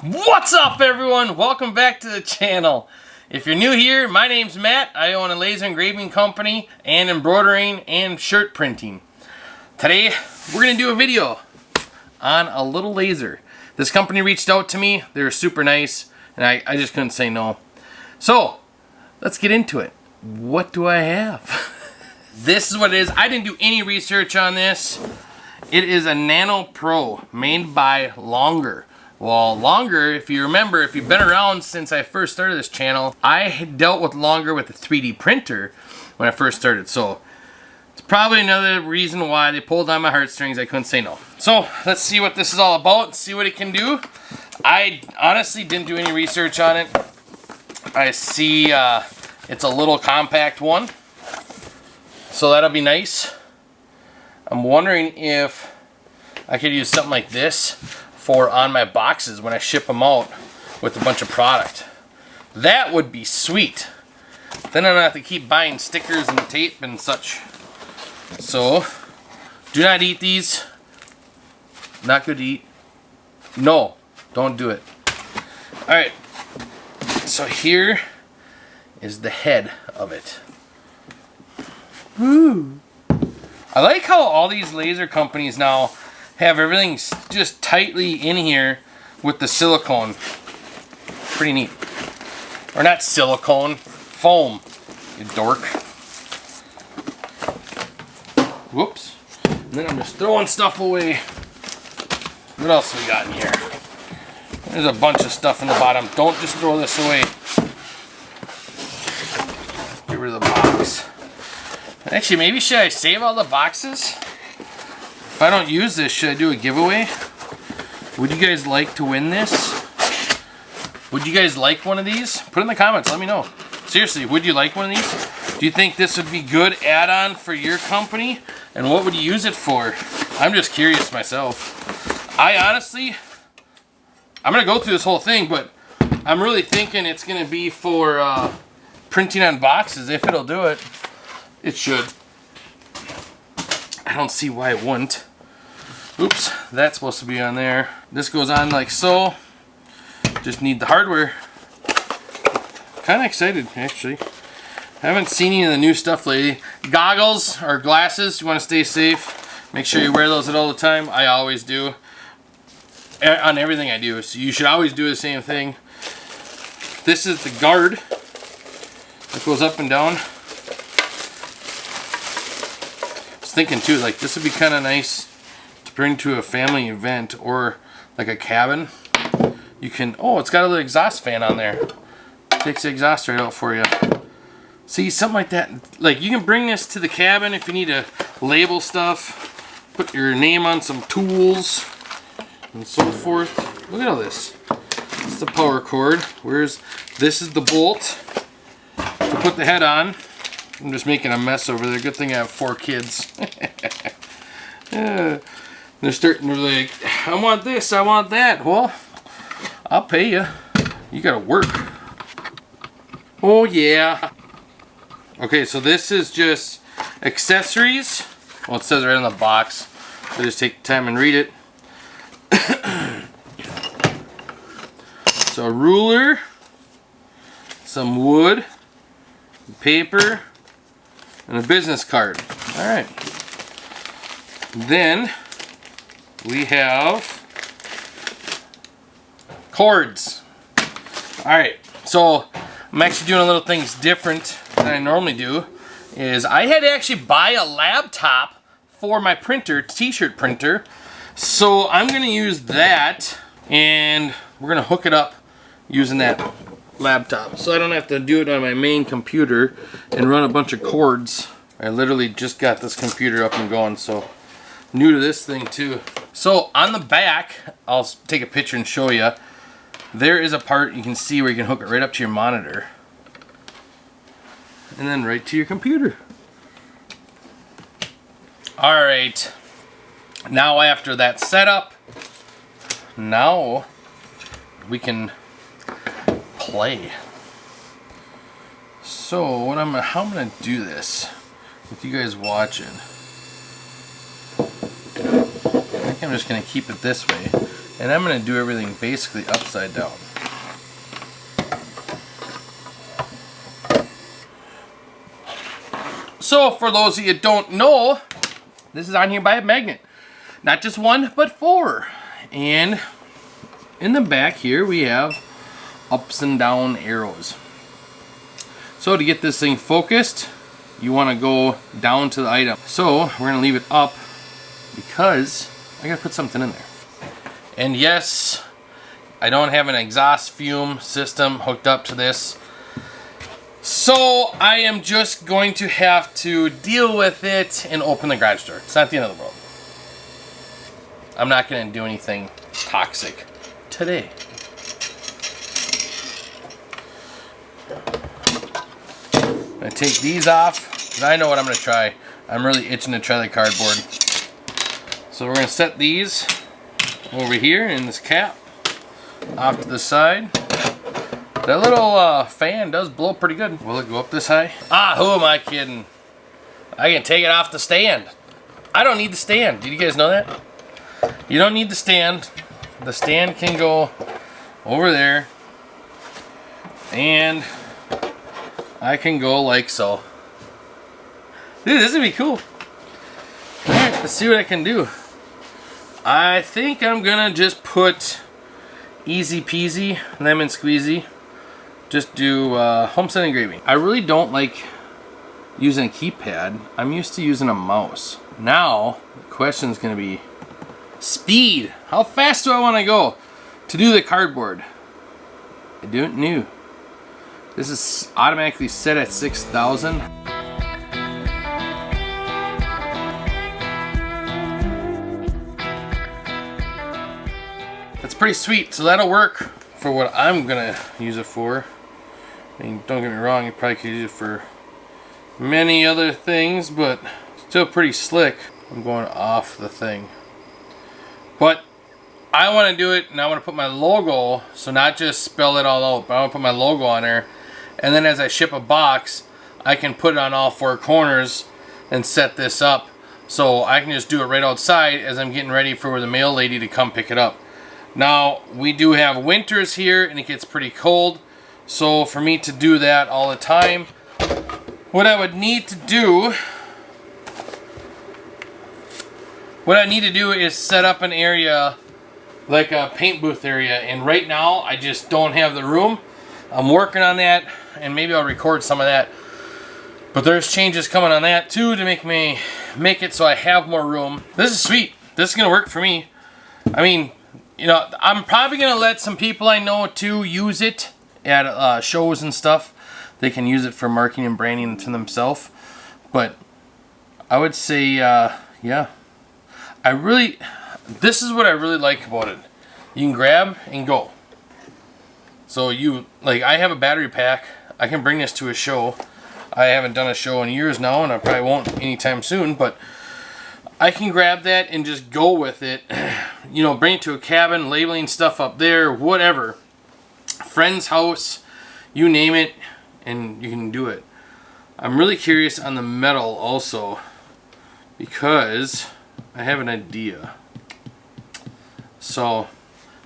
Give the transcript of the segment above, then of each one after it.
What's up, everyone? Welcome back to the channel. If you're new here, my name's Matt. I own a laser engraving company and embroidering and shirt printing. Today we're gonna do a video on a little laser. This company reached out to me. They were super nice and I just couldn't say no. So let's get into it. What do I have? This is what it is. I didn't do any research on this. It is a Nano Pro made by Longer. Well, Longer, if you remember, if you've been around since I first started this channel, I dealt with Longer with a 3D printer when I first started. So it's probably another reason why they pulled on my heartstrings. I couldn't say no. So let's see what this is all about, see what it can do. I honestly didn't do any research on it. I see it's a little compact one, so that'll be nice. I'm wondering if I could use something like this for on my boxes when I ship them out with a bunch of product. That would be sweet. Then I don't have to keep buying stickers and tape and such. So, do not eat these. Not good to eat. No, don't do it. Alright, so here is the head of it. Woo! I like how all these laser companies now have everything just tightly in here with the silicone. Pretty neat. Or not silicone, foam, you dork. Whoops. And then I'm just throwing stuff away. What else we got in here? There's a bunch of stuff in the bottom. Don't just throw this away. Get rid of the box. Actually, maybe should I save all the boxes? If I don't use this, should I do a giveaway? Would you guys like to win this? Would you guys like one of these? Put it in the comments, let me know. Seriously, would you like one of these? Do you think this would be good add-on for your company? And what would you use it for? I'm just curious myself. I honestly, I'm gonna go through this whole thing, but I'm really thinking it's gonna be for printing on boxes. If it'll do it, it should. I don't see why it wouldn't. Oops, that's supposed to be on there. This goes on like so. Just need the hardware. Kind of excited, actually. Haven't seen any of the new stuff lately. Goggles or glasses, you want to stay safe. Make sure you wear those at all the time. I always do. On everything I do. So you should always do the same thing. This is the guard that goes up and down. I was thinking too, like this would be kind of nice to bring to a family event or like a cabin. You can, oh, it's got a little exhaust fan on there. Takes the exhaust right out for you. See, something like that. Like you can bring this to the cabin if you need to label stuff, put your name on some tools and so forth. Look at all this. This is the power cord. This is the bolt to put the head on. I'm just making a mess over there. Good thing I have 4 kids. They're starting to like, I want this, I want that. Well, I'll pay you. You gotta work. Oh yeah. Okay, so this is just accessories. Well, it says right on the box. So just take the time and read it. So a ruler, some wood, paper, and a business card. Alright. Then we have cords. Alright, so I'm actually doing a little things different than I normally do. Is I had to actually buy a laptop for my printer, t-shirt printer. So I'm going to use that and we're going to hook it up using that laptop, so I don't have to do it on my main computer and run a bunch of cords. I literally just got this computer up and going, so new to this thing too. So on the back, I'll take a picture and show you. There is a part you can see where you can hook it right up to your monitor and then right to your computer. Alright, now after that setup, now we can play. So how I'm gonna do this with you guys watching. I think I'm just gonna keep it this way. And I'm going to do everything basically upside down. So for those of you that don't know, this is on here by a magnet. Not just one, but 4. And in the back here we have ups and down arrows. So to get this thing focused, you want to go down to the item. So we're going to leave it up because I got to put something in there. And yes, I don't have an exhaust fume system hooked up to this. So I am just going to have to deal with it and open the garage door. It's not the end of the world. I'm not going to do anything toxic today. I'm going to take these off because I know what I'm going to try. I'm really itching to try the cardboard. So we're going to set these over here in this cap off to the side. That little fan does blow pretty good. Will it go up this high? Ah, who am I kidding? I can take it off the stand. I don't need the stand. Did you guys know that? You don't need the stand. The stand can go over there. And I can go like so. Dude, this is gonna be cool. Alright, let's see what I can do. I think I'm gonna just put easy peasy, lemon squeezy. Just do homestead engraving. I really don't like using a keypad. I'm used to using a mouse. Now, the question is going to be speed. How fast do I want to go to do the cardboard? I don't know. This is automatically set at 6,000. That's pretty sweet. So that'll work for what I'm going to use it for. I mean, don't get me wrong, you probably could use it for many other things, but still pretty slick. I'm going off the thing. But I want to do it, and I want to put my logo, so not just spell it all out, but I want to put my logo on there. And then as I ship a box, I can put it on all 4 corners and set this up. So I can just do it right outside as I'm getting ready for the mail lady to come pick it up. Now, we do have winters here, and it gets pretty cold. So for me to do that all the time, what I would need to do is set up an area like a paint booth area, and right now I just don't have the room. I'm working on that, and maybe I'll record some of that. But there's changes coming on that too to make it so I have more room. This is sweet. This is gonna work for me. I mean, you know, I'm probably gonna let some people I know too use it at shows and stuff. They can use it for marketing and branding to themselves. But I would say, yeah. This is what I really like about it. You can grab and go. So I have a battery pack. I can bring this to a show. I haven't done a show in years now, and I probably won't anytime soon, but I can grab that and just go with it. You know, bring it to a cabin, labeling stuff up there, whatever. Friend's house, you name it, and you can do it. I'm really curious on the metal also, because I have an idea. So,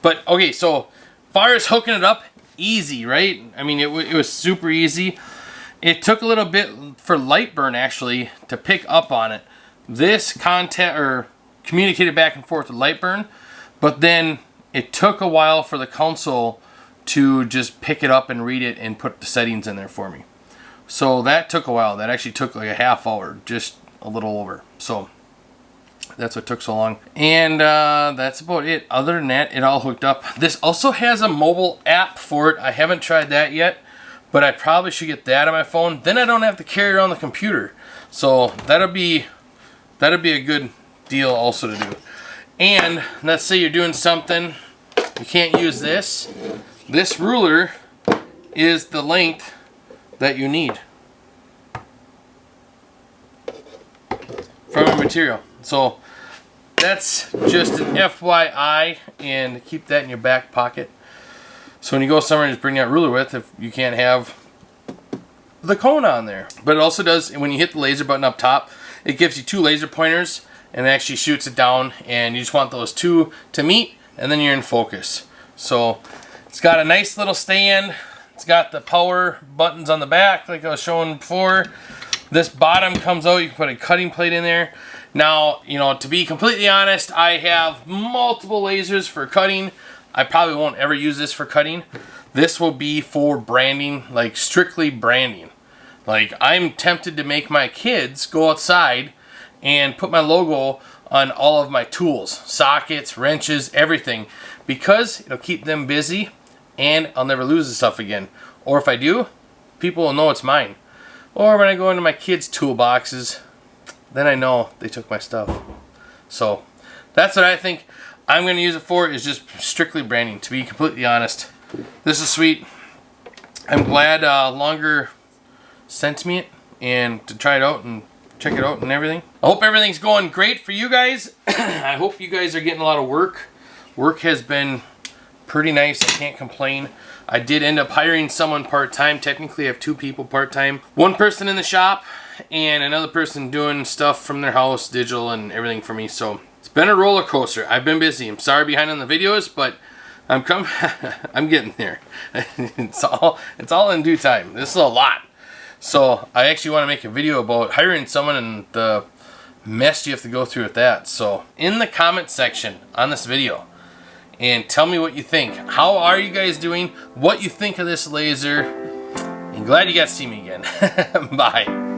but okay, so far as hooking it up, easy, right? I mean, it was super easy. It took a little bit for Lightburn actually to pick up on it. This communicated back and forth with Lightburn, but then it took a while for the console to just pick it up and read it and put the settings in there for me. So that took a while. That actually took like a half hour, just a little over. So that's what took so long. And that's about it. Other than that, it all hooked up. This also has a mobile app for it. I haven't tried that yet, but I probably should get that on my phone. Then I don't have to carry it around the computer. So that'll be a good deal also to do. And let's say you're doing something, you can't use this. This ruler is the length that you need from a material. So that's just an FYI, and keep that in your back pocket. So when you go somewhere, just bring that ruler with if you can't have the cone on there. But it also does, when you hit the laser button up top, it gives you 2 laser pointers and it actually shoots it down, and you just want those 2 to meet, and then you're in focus. So it's got a nice little stand. It's got the power buttons on the back like I was showing before. This bottom comes out, you can put a cutting plate in there. Now, you know, to be completely honest, I have multiple lasers for cutting. I probably won't ever use this for cutting. This will be for branding, like strictly branding. Like, I'm tempted to make my kids go outside and put my logo on all of my tools, sockets, wrenches, everything, because it'll keep them busy and I'll never lose the stuff again. Or if I do, people will know it's mine. Or when I go into my kids' toolboxes, then I know they took my stuff. So that's what I think I'm going to use it for, is just strictly branding, to be completely honest. This is sweet. I'm glad Longer sent me it and to try it out and check it out and everything. I hope everything's going great for you guys. I hope you guys are getting a lot of work. Work has been pretty nice. I can't complain. I did end up hiring someone part-time. Technically, I have 2 people part-time. 1 person in the shop and another person doing stuff from their house, digital and everything for me. So it's been a roller coaster. I've been busy. I'm sorry behind on the videos, but I'm getting there. It's all in due time. This is a lot. So I actually want to make a video about hiring someone and the mess you have to go through with that. So in the comment section on this video, and tell me what you think. How are you guys doing? What you think of this laser? I'm glad you got to see me again. Bye.